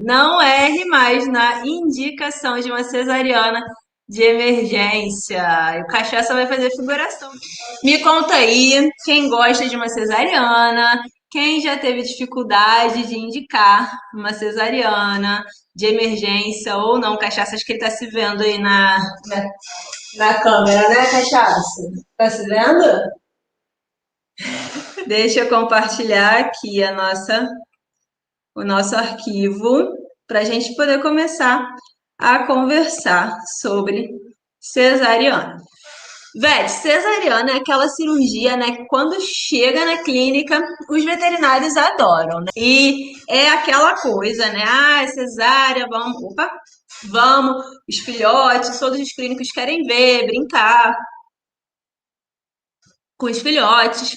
Não erre mais na indicação de uma cesariana de emergência. O cachaça vai fazer figuração. Me conta aí, quem gosta de uma cesariana, quem já teve dificuldade de indicar uma cesariana de emergência ou não. Cachaça, acho que ele tá se vendo aí na câmera, né, Cachaça? Tá se vendo? Deixa eu compartilhar aqui o nosso arquivo para a gente poder começar a conversar sobre cesariana. Vete, cesariana é aquela cirurgia, né, que quando chega na clínica, os veterinários adoram, né? E é aquela coisa, né? Ah, é cesárea, vamos, opa, vamos, os filhotes, todos os clínicos querem ver, brincar com os filhotes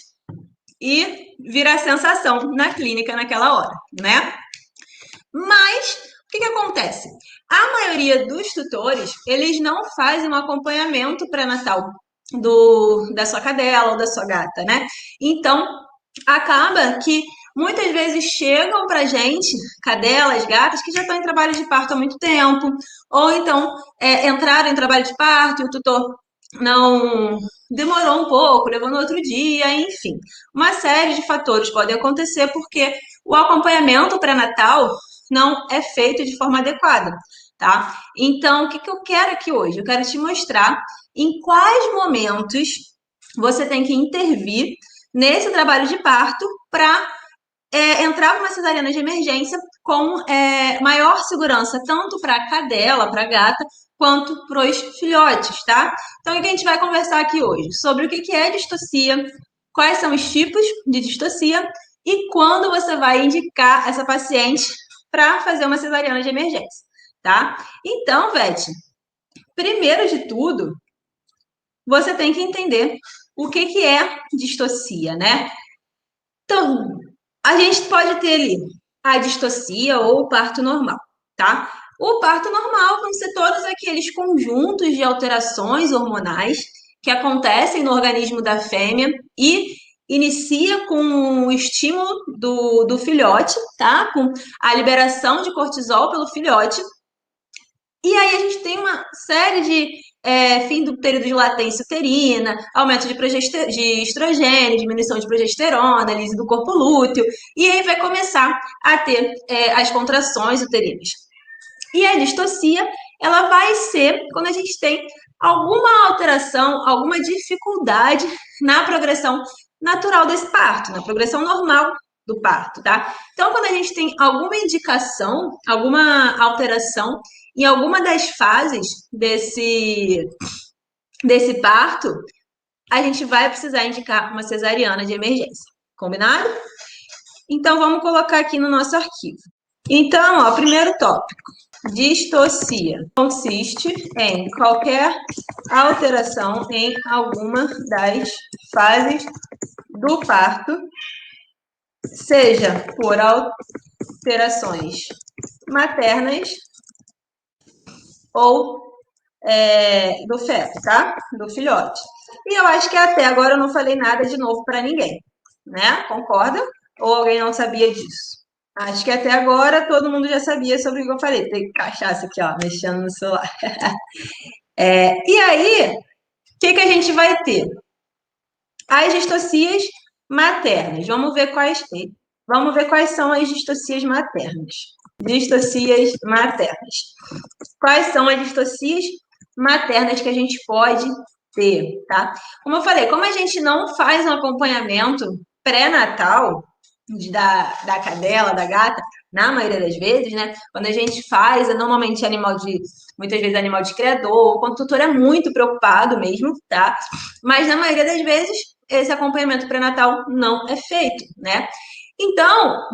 e vira sensação na clínica naquela hora, né? Mas o que acontece? A maioria dos tutores, eles não fazem um acompanhamento pré-natal da sua cadela ou da sua gata, né? Então, acaba que muitas vezes chegam pra gente cadelas, gatas que já estão em trabalho de parto há muito tempo, ou então entraram em trabalho de parto e o tutor não demorou um pouco, levou no outro dia, enfim. Uma série de fatores podem acontecer porque o acompanhamento pré-natal não é feito de forma adequada, tá? Então, o que eu quero aqui hoje? Eu quero te mostrar em quais momentos você tem que intervir nesse trabalho de parto para entrar numa cesariana de emergência com maior segurança, tanto para a cadela, para a gata, quanto para os filhotes, tá? Então, o que a gente vai conversar aqui hoje? Sobre o que é distocia, quais são os tipos de distocia e quando você vai indicar essa paciente para fazer uma cesariana de emergência, tá? Então, Vete, primeiro de tudo, você tem que entender o que é distocia, né? Então, a gente pode ter ali a distocia ou o parto normal, tá? O parto normal vão ser todos aqueles conjuntos de alterações hormonais que acontecem no organismo da fêmea e inicia com o estímulo do filhote, tá? Com a liberação de cortisol pelo filhote. E aí a gente tem uma série de fim do período de latência uterina, aumento de estrogênio, diminuição de progesterona, lise do corpo lúteo, e aí vai começar a ter as contrações uterinas. E a distocia, ela vai ser quando a gente tem alguma alteração, alguma dificuldade na progressão natural desse parto, na progressão normal do parto, tá? Então, quando a gente tem alguma indicação, alguma alteração em alguma das fases desse parto, a gente vai precisar indicar uma cesariana de emergência. Combinado? Então, vamos colocar aqui no nosso arquivo. Então, ó, primeiro tópico. Distocia consiste em qualquer alteração em alguma das fases do parto, seja por alterações maternas ou do feto, tá? Do filhote. E eu acho que até agora eu não falei nada de novo para ninguém, né? Concorda? Ou alguém não sabia disso? Acho que até agora todo mundo já sabia sobre o que eu falei. Tem cachaça aqui, ó, mexendo no celular. E aí, o que a gente vai ter? As distocias maternas. Vamos ver quais são as distocias maternas. Distocias maternas. Quais são as distocias maternas que a gente pode ter, tá? Como eu falei, como a gente não faz um acompanhamento pré-natal da cadela, da gata, na maioria das vezes, né? Quando a gente faz, é normalmente muitas vezes animal de criador, quando o tutor é muito preocupado mesmo, tá? Mas na maioria das vezes, esse acompanhamento pré-natal não é feito, né? Então,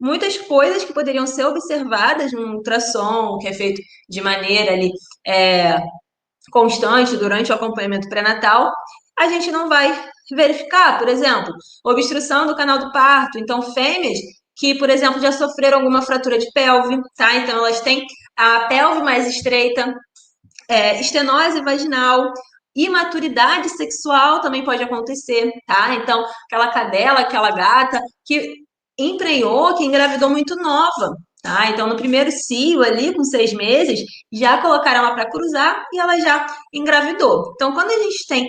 muitas coisas que poderiam ser observadas no ultrassom, que é feito de maneira ali constante durante o acompanhamento pré-natal, a gente não vai verificar, por exemplo, obstrução do canal do parto. Então, fêmeas que, por exemplo, já sofreram alguma fratura de pelve, tá? Então, elas têm a pelve mais estreita, estenose vaginal, imaturidade sexual também pode acontecer, tá? Então, aquela cadela, aquela gata que emprenhou, que engravidou muito nova, tá? Então, no primeiro cio ali, com 6 meses, já colocaram ela para cruzar e ela já engravidou. Então, quando a gente tem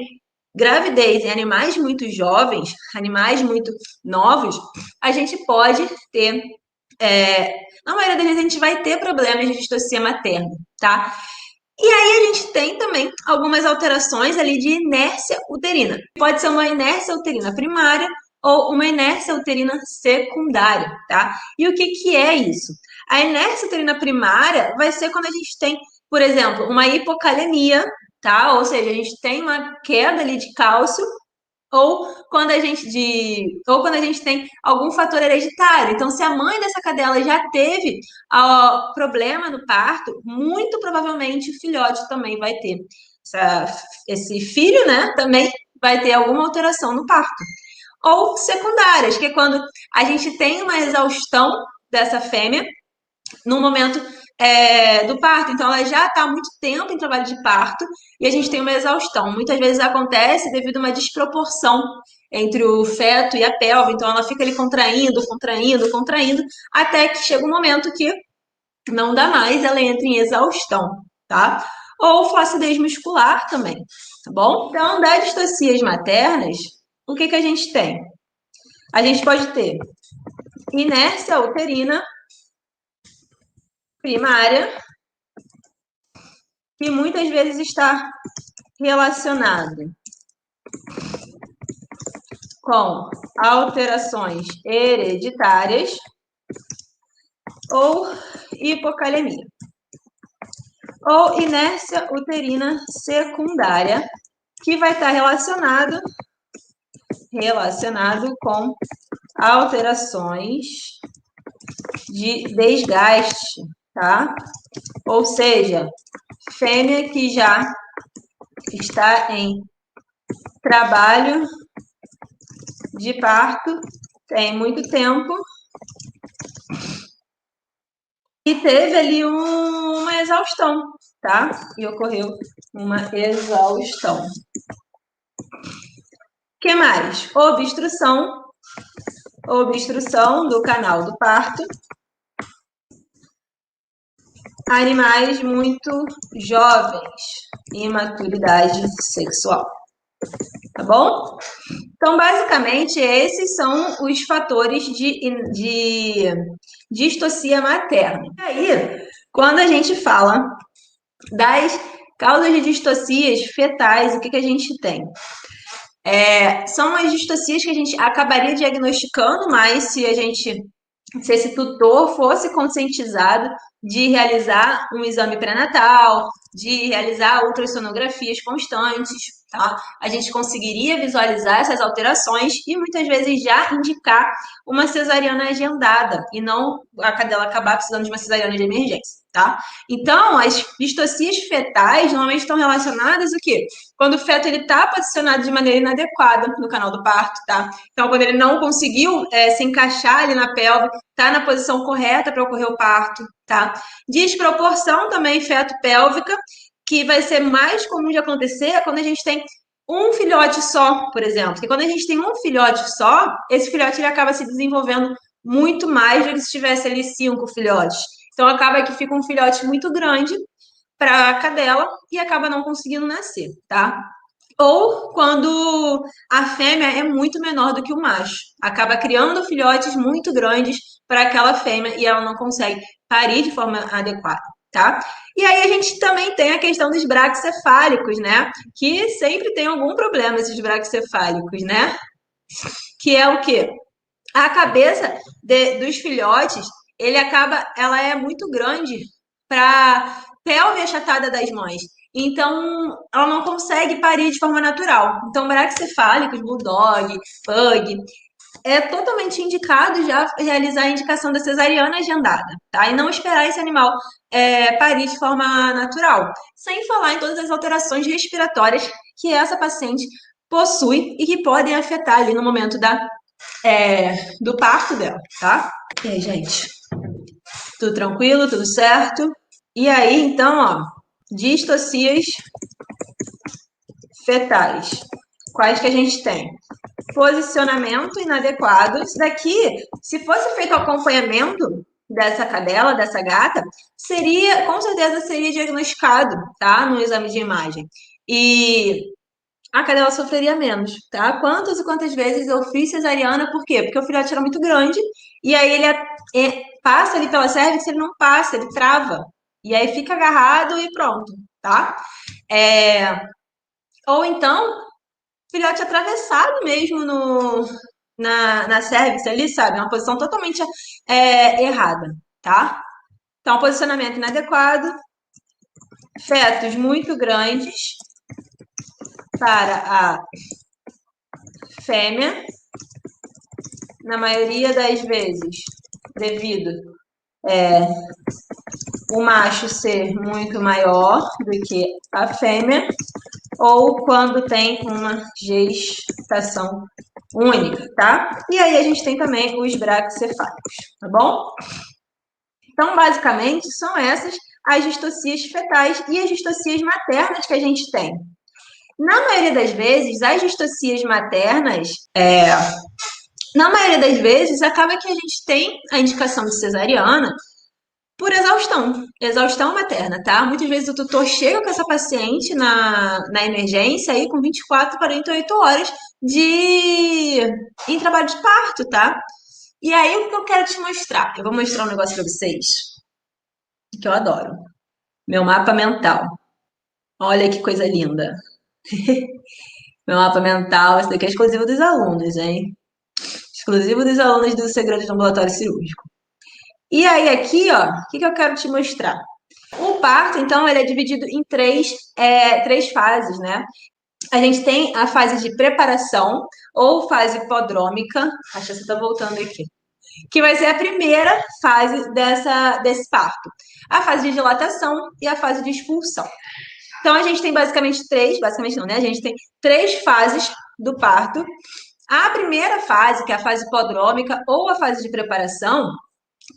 gravidez em animais muito jovens, animais muito novos, a gente pode ter, na maioria das vezes, a gente vai ter problemas de distocia materna, tá? E aí a gente tem também algumas alterações ali de inércia uterina. Pode ser uma inércia uterina primária ou uma inércia uterina secundária, tá? E o que que é isso? A inércia uterina primária vai ser quando a gente tem, por exemplo, uma hipocalemia, tá? Ou seja, a gente tem uma queda ali de cálcio ou quando a gente tem algum fator hereditário. Então, se a mãe dessa cadela já teve problema no parto, muito provavelmente o filhote também vai ter. Esse filho, né, também vai ter alguma alteração no parto. Ou secundárias, que é quando a gente tem uma exaustão dessa fêmea no momento do parto. Então, ela já está há muito tempo em trabalho de parto e a gente tem uma exaustão. Muitas vezes acontece devido a uma desproporção entre o feto e a pelve. Então, ela fica ali contraindo, contraindo, contraindo, até que chega um momento que não dá mais, ela entra em exaustão, tá? Ou flacidez muscular também, tá bom? Então, das distocias maternas, o que que a gente tem? A gente pode ter inércia uterina primária, que muitas vezes está relacionado com alterações hereditárias ou hipocalemia, ou inércia uterina secundária, que vai estar relacionado com alterações de desgaste, tá? Ou seja, fêmea que já está em trabalho de parto tem muito tempo e teve ali uma exaustão, tá? E ocorreu uma exaustão. O que mais? Obstrução do canal do parto. Animais muito jovens, imaturidade sexual. Tá bom? Então, basicamente, esses são os fatores de distocia materna. E aí, quando a gente fala das causas de distocias fetais, o que que a gente tem? São as distocias que a gente acabaria diagnosticando mais se esse tutor fosse conscientizado de realizar um exame pré-natal, de realizar ultrassonografias constantes, tá? A gente conseguiria visualizar essas alterações e muitas vezes já indicar uma cesariana agendada e não a cadela acabar precisando de uma cesariana de emergência, tá? Então, as distocias fetais normalmente estão relacionadas o quê? Quando o feto ele está posicionado de maneira inadequada no canal do parto, tá? Então, quando ele não conseguiu se encaixar ali na pelve, tá na posição correta para ocorrer o parto, tá? Desproporção também feto-pélvica, que vai ser mais comum de acontecer quando a gente tem um filhote só, por exemplo. Porque quando a gente tem um filhote só, esse filhote ele acaba se desenvolvendo muito mais do que se tivesse ali 5 filhotes. Então, acaba que fica um filhote muito grande para a cadela e acaba não conseguindo nascer, tá? Ou quando a fêmea é muito menor do que o macho, acaba criando filhotes muito grandes para aquela fêmea e ela não consegue parir de forma adequada, tá? E aí a gente também tem a questão dos braquicefálicos, né? Que sempre tem algum problema esses braquicefálicos, né? Que é o quê? A cabeça dos filhotes, ela é muito grande para pelve achatada das mães. Então, ela não consegue parir de forma natural. Então, braquicefálicos, bulldog, pug, é totalmente indicado já realizar a indicação da cesariana agendada, tá? E não esperar esse animal parir de forma natural. Sem falar em todas as alterações respiratórias que essa paciente possui e que podem afetar ali no momento do parto dela, tá? E aí, gente? Tudo tranquilo? Tudo certo? E aí, então, ó, distocias fetais. Quais que a gente tem? Posicionamento inadequado. Isso daqui, se fosse feito o acompanhamento dessa cadela, dessa gata, seria, com certeza seria diagnosticado, tá? No exame de imagem. E a cadela sofreria menos, tá? Quantas e quantas vezes eu fiz cesariana, por quê? Porque o filhote era muito grande, e aí ele passa ali pela cervix, ele não passa, ele trava. E aí fica agarrado e pronto, tá? Ou então, filhote atravessado mesmo na cervix ali, sabe? Uma posição totalmente errada, tá? Então, posicionamento inadequado, fetos muito grandes para a fêmea, na maioria das vezes, devido o macho ser muito maior do que a fêmea, ou quando tem uma gestação única, tá? E aí a gente tem também os braquicefálicos, tá bom? Então, basicamente, são essas as distocias fetais e as distocias maternas que a gente tem. Na maioria das vezes, as distocias maternas, na maioria das vezes, acaba que a gente tem a indicação de cesariana por exaustão materna, tá? Muitas vezes o tutor chega com essa paciente na emergência aí com 24, 48 horas em trabalho de parto, tá? E aí, o que eu quero te mostrar? Eu vou mostrar um negócio pra vocês que eu adoro. Meu mapa mental. Olha que coisa linda. Meu mapa mental, esse daqui é exclusivo dos alunos, hein? Exclusivo dos alunos do Segredo do Ambulatório Cirúrgico. E aí, aqui, ó, o que eu quero te mostrar? O parto, então, ele é dividido em três fases, né? A gente tem a fase de preparação ou fase prodrômica. Acho que você tá voltando aqui. Que vai ser a primeira fase desse parto. A fase de dilatação e a fase de expulsão. Então, a gente tem basicamente não, né? A gente tem três fases do parto. A primeira fase, que é a fase prodrômica ou a fase de preparação,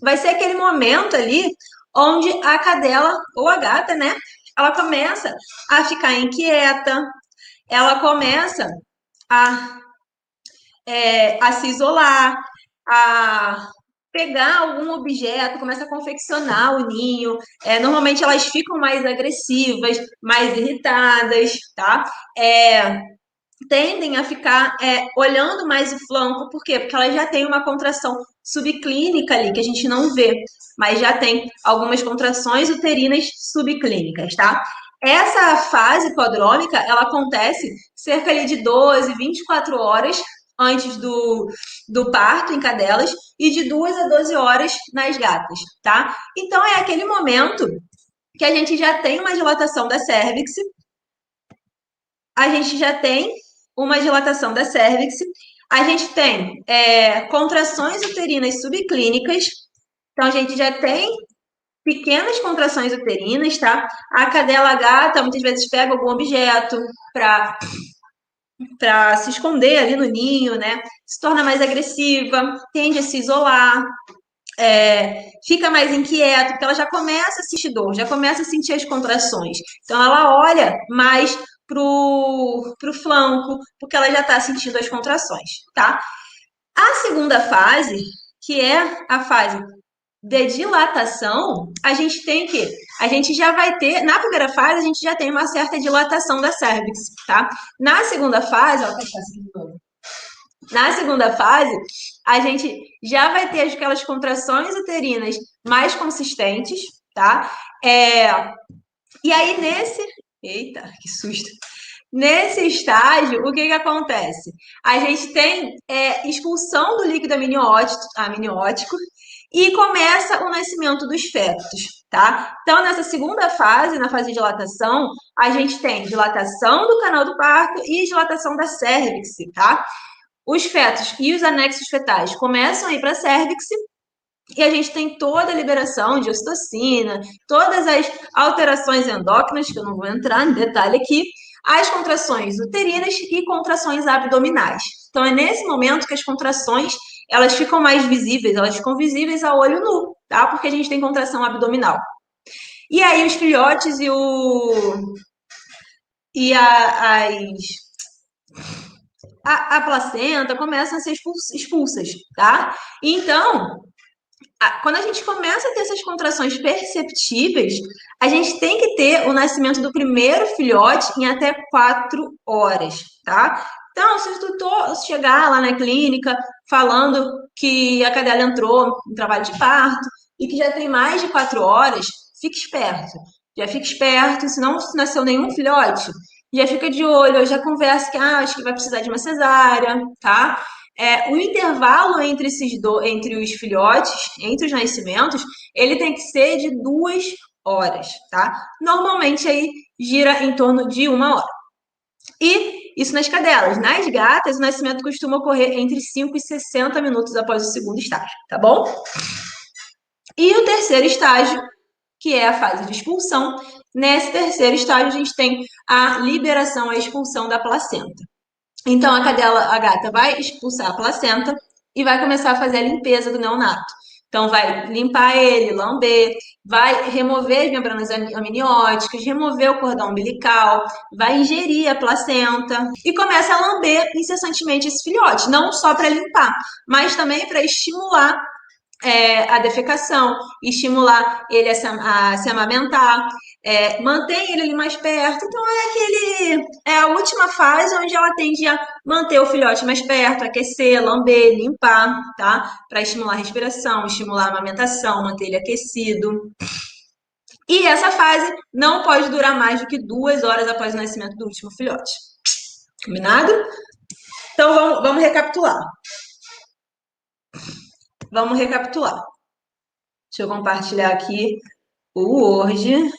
vai ser aquele momento ali onde a cadela ou a gata, né? Ela começa a ficar inquieta, ela começa a, a se isolar, a pegar algum objeto, começa a confeccionar o ninho. Normalmente elas ficam mais agressivas, mais irritadas, tá? Tendem a ficar olhando mais o flanco, por quê? Porque elas já têm uma contração subclínica ali, que a gente não vê, mas já tem algumas contrações uterinas subclínicas, tá? Essa fase prodrômica, ela acontece cerca ali de 12, 24 horas antes do parto em cadelas e de 2 a 12 horas nas gatas, tá? Então, é aquele momento que a gente já tem uma dilatação da cérvix, a gente já tem uma dilatação da cérvix, a gente tem contrações uterinas subclínicas, então a gente já tem pequenas contrações uterinas, tá? A cadela gata muitas vezes pega algum objeto para se esconder ali no ninho, né? Se torna mais agressiva, tende a se isolar, fica mais inquieta, porque ela já começa a sentir dor, já começa a sentir as contrações. Então ela olha mais pro flanco, porque ela já está sentindo as contrações, tá? A segunda fase, que é a fase de dilatação, a gente tem que, a gente já vai ter, na primeira fase, a gente já tem uma certa dilatação da cérvix, tá? Na segunda fase, ó, aqui de novo. Na segunda fase, a gente já vai ter aquelas contrações uterinas mais consistentes, tá? E aí, eita, que susto! Nesse estágio, o que acontece? A gente tem expulsão do líquido amniótico e começa o nascimento dos fetos, tá? Então, nessa segunda fase, na fase de dilatação, a gente tem dilatação do canal do parto e dilatação da cérvix, tá? Os fetos e os anexos fetais começam a ir para a cérvix e a gente tem toda a liberação de ocitocina, todas as alterações endócrinas, que eu não vou entrar em detalhe aqui, as contrações uterinas e contrações abdominais. Então, é nesse momento que as contrações elas ficam mais visíveis, elas ficam visíveis a olho nu, tá? Porque a gente tem contração abdominal. E aí, os filhotes e as a placenta começam a ser expulsas, tá? Então, quando a gente começa a ter essas contrações perceptíveis, a gente tem que ter o nascimento do primeiro filhote em até 4 horas, tá? Então, se o tutor chegar lá na clínica falando que a cadela entrou em trabalho de parto e que já tem mais de 4 horas, fique esperto. Já fique esperto, se não nasceu nenhum filhote, já fica de olho, já conversa que acho que vai precisar de uma cesárea, tá? O intervalo entre entre os filhotes, entre os nascimentos, ele tem que ser de 2 horas, tá? Normalmente aí gira em torno de 1 hora. E isso nas cadelas. Nas gatas, o nascimento costuma ocorrer entre 5 e 60 minutos após o segundo estágio, tá bom? E o terceiro estágio, que é a fase de expulsão. Nesse terceiro estágio, a gente tem a liberação, a expulsão da placenta. Então, a gata vai expulsar a placenta e vai começar a fazer a limpeza do neonato. Então, vai limpar ele, lamber, vai remover as membranas amnióticas, remover o cordão umbilical, vai ingerir a placenta e começa a lamber incessantemente esse filhote, não só para limpar, mas também para estimular a defecação, estimular ele a se amamentar, mantém ele ali mais perto. Então, é a última fase onde ela tende a manter o filhote mais perto, aquecer, lamber, limpar, tá? Para estimular a respiração, estimular a amamentação, manter ele aquecido. E essa fase não pode durar mais do que 2 horas após o nascimento do último filhote. Combinado? Então, vamos recapitular. Vamos recapitular. Deixa eu compartilhar aqui o Word.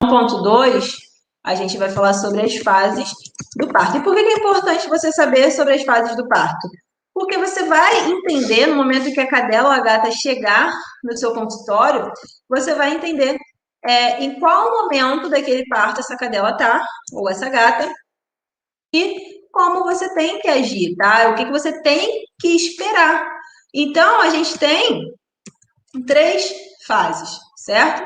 1.2, a gente vai falar sobre as fases do parto. E por que é importante você saber sobre as fases do parto? Porque você vai entender, no momento que a cadela ou a gata chegar no seu consultório, você vai entender em qual momento daquele parto essa cadela tá, ou essa gata, e como você tem que agir, tá? O que você tem que esperar. Então, a gente tem 3 fases, certo?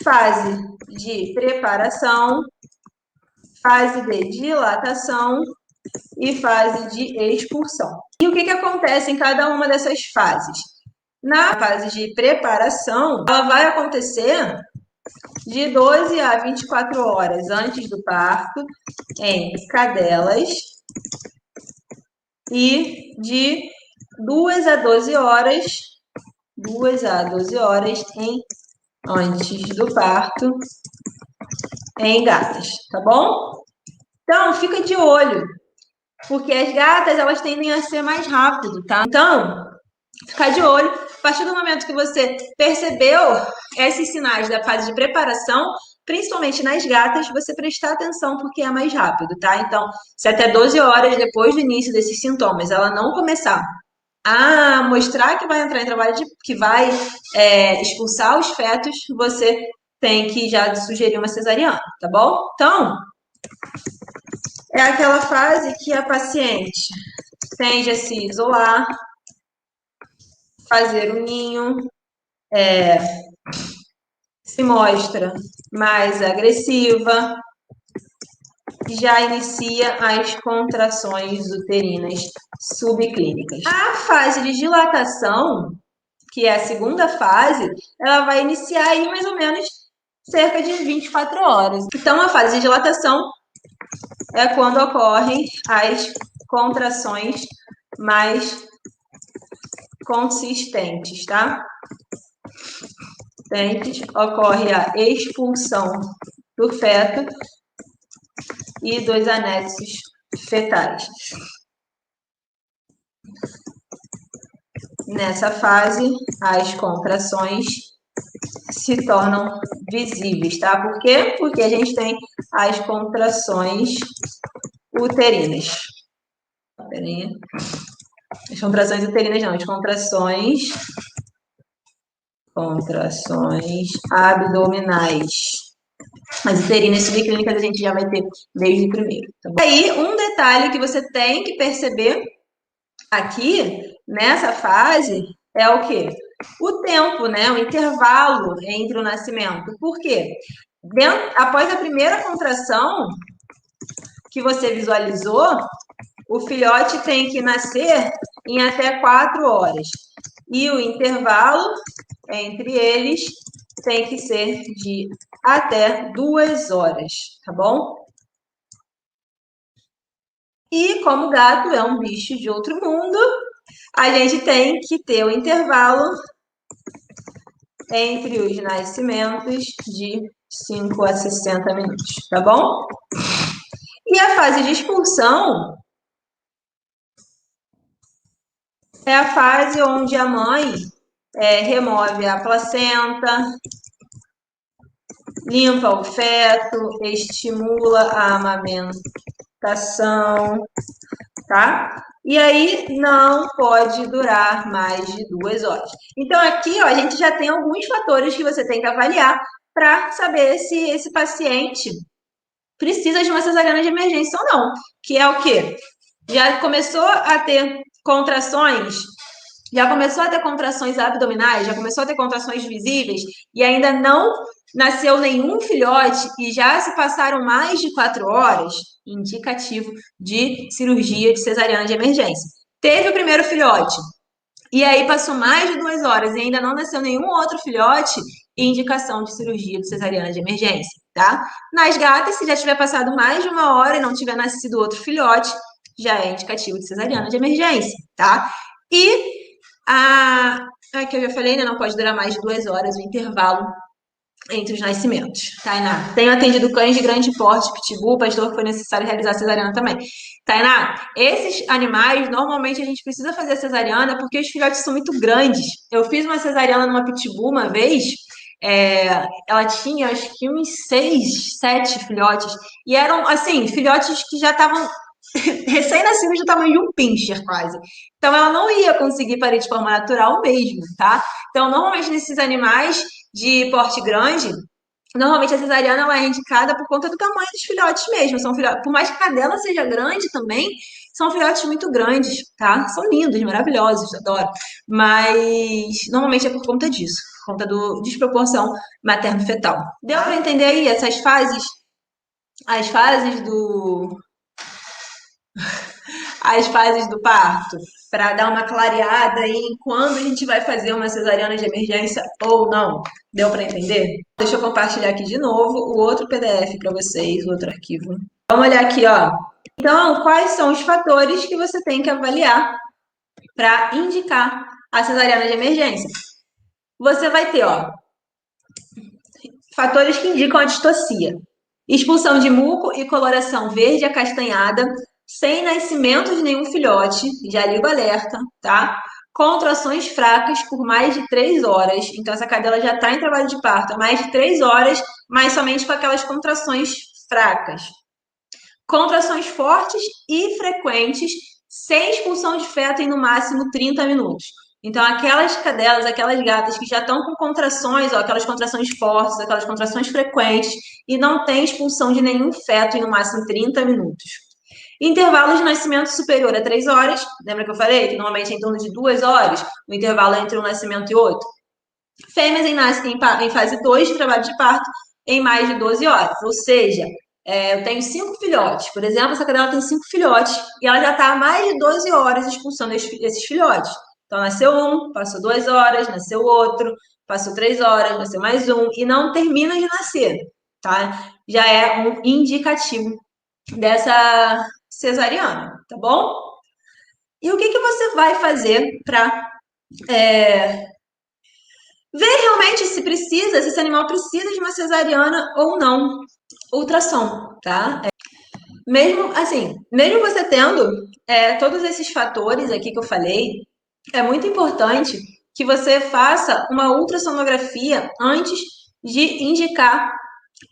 Fase de preparação, fase de dilatação e fase de expulsão. E o que acontece em cada uma dessas fases? Na fase de preparação, ela vai acontecer de 12 a 24 horas antes do parto em cadelas e de 2 a 12 horas em antes do parto em gatas, tá bom? Então, fica de olho, porque as gatas, elas tendem a ser mais rápido, tá? Então, ficar de olho. A partir do momento que você percebeu esses sinais da fase de preparação, principalmente nas gatas, você prestar atenção porque é mais rápido, tá? Então, se até 12 horas depois do início desses sintomas ela não começar a mostrar que vai entrar em trabalho que vai expulsar os fetos, você tem que já sugerir uma cesariana, tá bom? Então, é aquela fase que a paciente tende a se isolar, fazer o ninho, se mostra mais agressiva, já inicia as contrações uterinas subclínicas. A fase de dilatação, que é a segunda fase, ela vai iniciar aí mais ou menos cerca de 24 horas. Então, a fase de dilatação é quando ocorrem as contrações mais consistentes, tá? Ocorre a expulsão do feto e dos anexos fetais. Nessa fase, as contrações se tornam visíveis, tá? Por quê? Porque a gente tem as contrações uterinas. Peraí. As contrações uterinas não, as contrações abdominais. As uterinas subclínicas a gente já vai ter desde o primeiro. Tá bom? Aí, um detalhe que você tem que perceber aqui, nessa fase, é o quê? O tempo, né? O intervalo entre o nascimento. Por quê? Após a primeira contração que você visualizou, o filhote tem que nascer em até 4 horas. E o intervalo entre eles tem que ser de até 2 horas, tá bom? E como o gato é um bicho de outro mundo, a gente tem que ter o intervalo entre os nascimentos de 5 a 60 minutos, tá bom? E a fase de expulsão é a fase onde a mãe remove a placenta, limpa o feto, estimula a amamentação, tá? E aí não pode durar mais de 2 horas. Então aqui, ó, a gente já tem alguns fatores que você tem que avaliar para saber se esse paciente precisa de uma cesariana de emergência ou não. Que é o quê? Já começou a ter contrações, já começou a ter contrações abdominais, já começou a ter contrações visíveis e ainda não nasceu nenhum filhote e já se passaram mais de 4 horas, indicativo de cirurgia de cesariana de emergência. Teve o primeiro filhote e aí passou mais de 2 horas e ainda não nasceu nenhum outro filhote, indicação de cirurgia de cesariana de emergência, tá? Nas gatas, se já tiver passado mais de 1 hora e não tiver nascido outro filhote, já é indicativo de cesariana de emergência, tá? E que eu já falei, né? Não pode durar mais de 2 horas o intervalo entre os nascimentos. Tainá, tenho atendido cães de grande porte, pitbull, pastor que foi necessário realizar cesariana também. Tainá, esses animais, normalmente a gente precisa fazer cesariana porque os filhotes são muito grandes. Eu fiz uma cesariana numa pitbull uma vez, ela tinha acho que uns 6, 7 filhotes, e eram, assim, filhotes que já estavam recém-nascidos do tamanho de um pincher, quase. Então, ela não ia conseguir parir de forma natural mesmo, tá? Então, normalmente, nesses animais de porte grande, normalmente a cesariana ela é indicada por conta do tamanho dos filhotes mesmo. São filhotes, por mais que a cadela seja grande também, são filhotes muito grandes, tá? São lindos, maravilhosos, adoro. Mas normalmente é por conta disso, por conta do desproporção materno-fetal. Deu para entender aí essas fases? As fases do parto, para dar uma clareada em quando a gente vai fazer uma cesariana de emergência ou não. Deu para entender? Deixa eu compartilhar aqui de novo o outro PDF para vocês, o outro arquivo. Vamos olhar aqui, ó. Então, quais são os fatores que você tem que avaliar para indicar a cesariana de emergência? Você vai ter, ó, fatores que indicam a distocia. Expulsão de muco e coloração verde acastanhada, sem nascimento de nenhum filhote, já ligo alerta, tá? Contrações fracas por mais de 3 horas. Então, essa cadela já está em trabalho de parto há mais de 3 horas, mas somente com aquelas contrações fracas. Contrações fortes e frequentes, sem expulsão de feto em no máximo 30 minutos. Então, aquelas cadelas, aquelas gatas que já estão com contrações, ó, aquelas contrações fortes, aquelas contrações frequentes, e não tem expulsão de nenhum feto em no máximo 30 minutos. Intervalo de nascimento superior a 3 horas. Lembra que eu falei que normalmente é em torno de 2 horas o intervalo entre um nascimento e outro? Fêmeas em fase 2 de trabalho de parto em mais de 12 horas. Ou seja, eu tenho 5 filhotes. Por exemplo, essa cadela tem 5 filhotes e ela já está há mais de 12 horas expulsando esses filhotes. Então, nasceu um, passou 2 horas, nasceu outro, passou 3 horas, nasceu mais um e não termina de nascer, tá? Já é um indicativo dessa cesariana, tá bom? E o que você vai fazer para ver realmente se precisa, se esse animal precisa de uma cesariana ou não? Ultrassom, tá? Mesmo assim, mesmo você tendo todos esses fatores aqui que eu falei, é muito importante que você faça uma ultrassonografia antes de indicar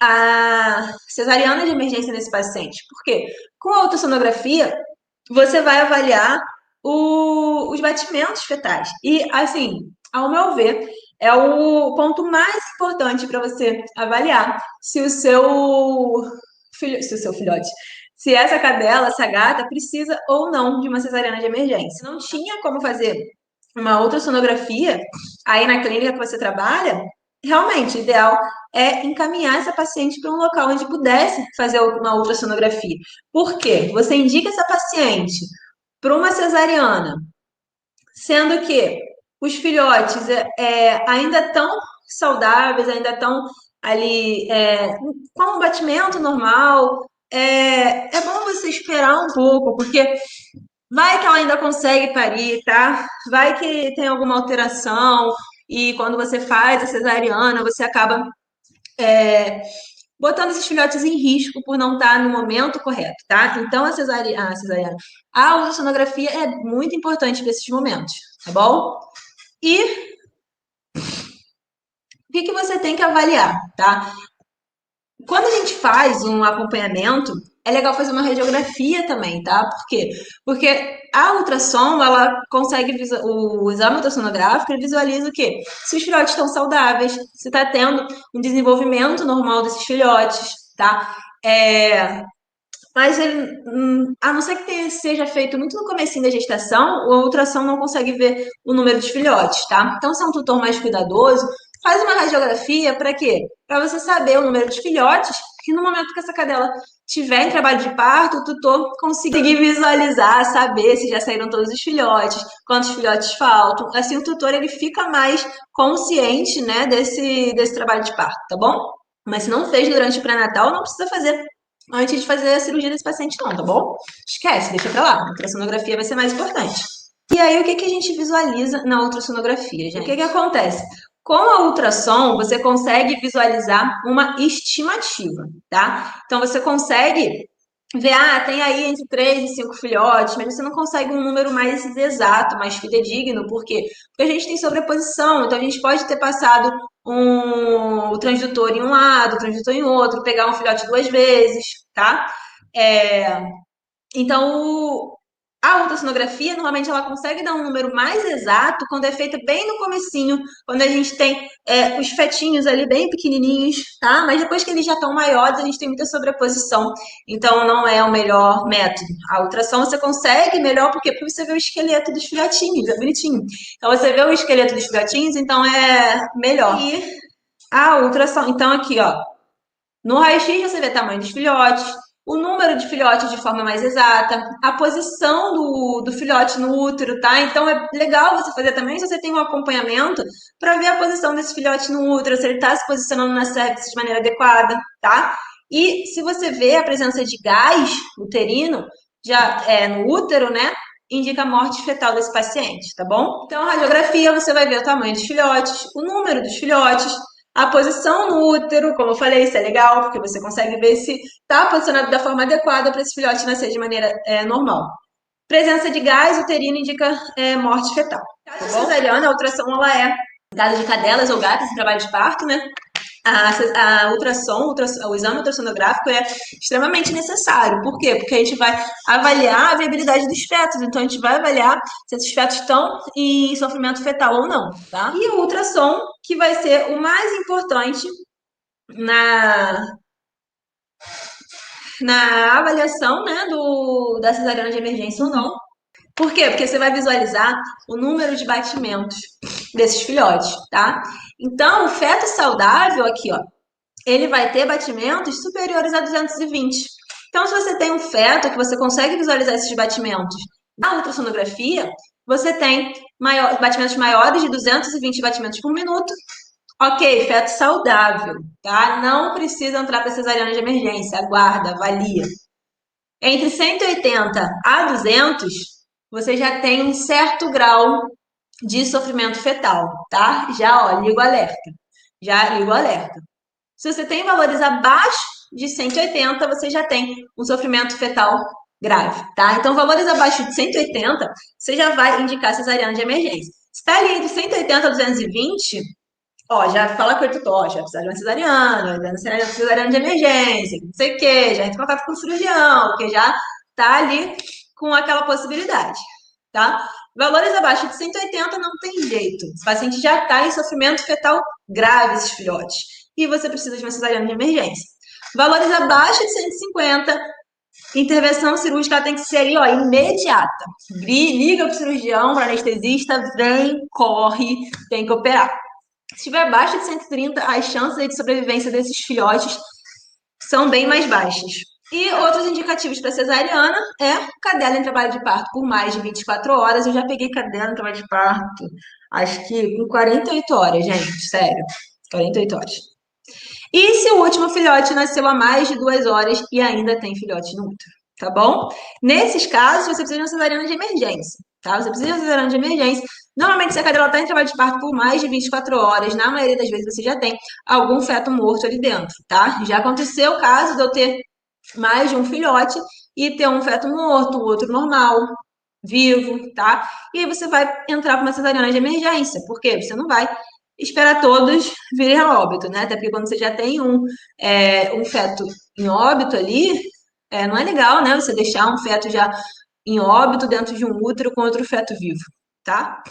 a cesariana de emergência nesse paciente. Por quê? Com a ultrassonografia, você vai avaliar os batimentos fetais. E, assim, ao meu ver, é o ponto mais importante para você avaliar se o seu filhote, se essa cadela, essa gata, precisa ou não de uma cesariana de emergência. Não tinha como fazer uma ultrassonografia aí na clínica que você trabalha, realmente, o ideal é encaminhar essa paciente para um local onde pudesse fazer uma ultrassonografia. Por quê? Você indica essa paciente para uma cesariana, sendo que os filhotes ainda estão saudáveis, ainda estão ali com um batimento normal. É bom você esperar um pouco, porque vai que ela ainda consegue parir, tá? Vai que tem alguma alteração e quando você faz a cesariana, você acaba botando esses filhotes em risco por não estar no momento correto, tá? Então a ultrassonografia é muito importante para esses momentos, tá bom? E o que você tem que avaliar, tá? Quando a gente faz um acompanhamento, é legal fazer uma radiografia também, tá? Por quê? Porque a ultrassom, ela consegue, o exame ultrassonográfico, ele visualiza o quê? Se os filhotes estão saudáveis, se está tendo um desenvolvimento normal desses filhotes, tá? Mas ele, a não ser que seja feito muito no comecinho da gestação, o ultrassom não consegue ver o número de filhotes, tá? Então, se é um tutor mais cuidadoso, faz uma radiografia para quê? Para você saber o número de filhotes, que no momento que essa cadela tiver em trabalho de parto, o tutor conseguir visualizar, saber se já saíram todos os filhotes, quantos filhotes faltam. Assim, o tutor ele fica mais consciente, né, desse trabalho de parto, tá bom? Mas se não fez durante o pré-natal, não precisa fazer antes de fazer a cirurgia desse paciente, não, tá bom? Esquece, deixa pra lá. A ultrassonografia vai ser mais importante. E aí, o que a gente visualiza na ultrassonografia, gente? O que acontece? Com a ultrassom, você consegue visualizar uma estimativa, tá? Então, você consegue ver, tem aí entre 3 e 5 filhotes, mas você não consegue um número mais exato, mais fidedigno, por quê? Porque a gente tem sobreposição, então a gente pode ter passado o transdutor em um lado, o transdutor em outro, pegar um filhote 2 vezes, tá? Então, a ultrassonografia, normalmente, ela consegue dar um número mais exato quando é feita bem no comecinho, quando a gente tem os fetinhos ali bem pequenininhos, tá? Mas depois que eles já estão maiores, a gente tem muita sobreposição, então não é o melhor método. A ultrassom você consegue melhor, por quê? Porque você vê o esqueleto dos filhotinhos, é bonitinho. Então, você vê o esqueleto dos filhotinhos, então é melhor. E a ultrassom, então aqui, ó, no raio-x você vê o tamanho dos filhotes, o número de filhotes de forma mais exata, a posição do filhote no útero, tá? Então é legal você fazer também se você tem um acompanhamento para ver a posição desse filhote no útero, se ele está se posicionando na cervix de maneira adequada, tá? E se você vê a presença de gás uterino, já no útero, né? Indica a morte fetal desse paciente, tá bom? Então, a radiografia, você vai ver o tamanho dos filhotes, o número dos filhotes, a posição no útero, como eu falei, isso é legal, porque você consegue ver se está posicionado da forma adequada para esse filhote nascer de maneira normal. Presença de gás uterino indica morte fetal. Caso cesariana, a ultrassom ela é caso de cadelas ou gatas em trabalho de parto, né? A ultrassom, o exame ultrassonográfico é extremamente necessário. Por quê? Porque a gente vai avaliar a viabilidade dos fetos. Então, a gente vai avaliar se esses fetos estão em sofrimento fetal ou não, tá? E o ultrassom, que vai ser o mais importante na avaliação, né, da cesariana de emergência ou não. Por quê? Porque você vai visualizar o número de batimentos desses filhotes, tá? Então, o feto saudável aqui, ó, ele vai ter batimentos superiores a 220. Então, se você tem um feto que você consegue visualizar esses batimentos na ultrassonografia, você tem batimentos maiores de 220 batimentos por minuto. Ok, feto saudável, tá? Não precisa entrar para cesariana de emergência, aguarda, avalia. Entre 180 a 200, você já tem um certo grau de sofrimento fetal, tá? Já, ó, liga o alerta. Já liga o alerta. Se você tem valores abaixo de 180, você já tem um sofrimento fetal grave, tá? Então, valores abaixo de 180, você já vai indicar cesariana de emergência. Se está ali entre 180 a 220, ó, já fala com o tutor, já precisa de uma cesariana de emergência, não sei o quê, já entra em contato com o cirurgião, porque já tá ali com aquela possibilidade, tá? Valores abaixo de 180 não tem jeito. O paciente já está em sofrimento fetal grave, esses filhotes. E você precisa de uma cesariana de emergência. Valores abaixo de 150, intervenção cirúrgica tem que ser ali, ó, imediata. Liga para o cirurgião, para o anestesista, vem, corre, tem que operar. Se tiver abaixo de 130, as chances aí de sobrevivência desses filhotes são bem mais baixas. E outros indicativos para cesariana é cadela em trabalho de parto por mais de 24 horas. Eu já peguei cadela em trabalho de parto, acho que com 48 horas, gente, sério, 48 horas. E se o último filhote nasceu há mais de 2 horas e ainda tem filhote no útero, tá bom? Nesses casos, você precisa de uma cesariana de emergência, tá? Você precisa de uma cesariana de emergência. Normalmente, se a cadela está em trabalho de parto por mais de 24 horas, na maioria das vezes você já tem algum feto morto ali dentro, tá? Já aconteceu o caso de eu ter mais de um filhote e ter um feto morto, o outro normal, vivo, tá? E aí você vai entrar com uma cesariana de emergência, porque você não vai esperar todos virem a óbito, né? Até porque quando você já tem um feto em óbito ali, não é legal, né? Você deixar um feto já em óbito dentro de um útero com outro feto vivo, tá?